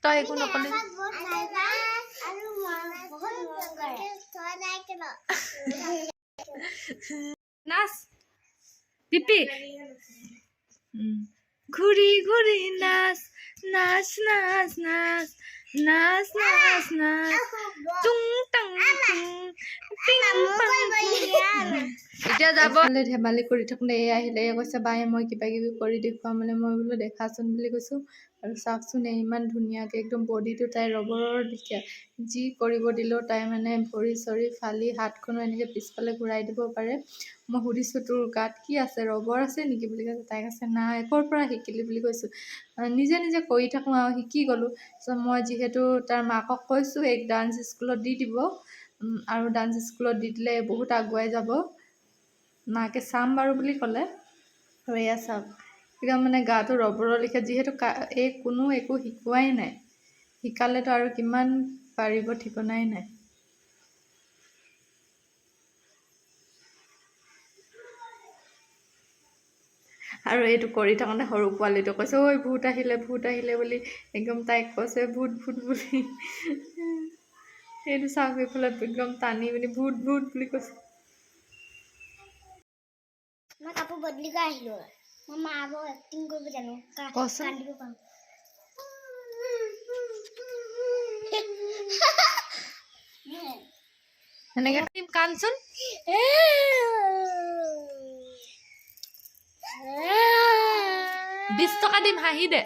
তই একো নকলি নাচ পিপি ঘুরি ঘুরি নাচ নাচ নাচ নাচ নাচ নাচ নাচ টুং টাং টিং পাং এতিয়া যাব ধেমালি কৰি থাকোঁতে এই আহিলে এই কৈছে বায়ে মই কিবা কিবি কৰি দেখুৱাম মানে মই বোলো দেখাচোন বুলি কৈছোঁ আৰু চাওকচোন ইমান ধুনীয়াকৈ একদম বডিটো তাই ৰবৰৰ লিখীয়া যি কৰিব দিলেও তাই মানে ভৰি চৰি ফালি হাতখনো এনেকৈ পিছফালে ঘূৰাই দিব পাৰে মই সুধিছোঁ তোৰ গাত কি আছে ৰবৰ আছে নেকি বুলি কৈছে তাই কৈছে নাই ক'ৰ পৰা শিকিলি বুলি কৈছোঁ নিজে নিজে কৰি থাকোঁ আৰু শিকি গ'লোঁ চ' মই যিহেতু তাৰ মাকক কৈছোঁ এক ডান্স স্কুলত দি দিব আৰু ডান্স স্কুলত দি দিলে বহুত আগুৱাই যাব মাকে চাম বাৰু বুলি ক'লে আৰু এয়া চাওক একদম মানে গাটো ৰবৰৰ লিখে যিহেতু এই কোনো একো শিকোৱাই নাই শিকালেতো আৰু কিমান পাৰিব ঠিকনাই নাই আৰু এইটো কৰি থাকোঁতে সৰু পোৱালিটো কৈছে ঐ ভূত আহিলে বুলি একদম তাইক কৈছে ভূত ভূত বুলি এইটো চাওক এইফালে একদম টানি পিনি ভূত ভূত বুলি কৈছে মই কাপোৰ বদলি কৰি আহিলো মই মাবোৰ এক্টিং কৰিব জানো কান্দিব পাৰোঁ এনেকৈ কান্দচোন 20 টকা দিম হাঁহি দে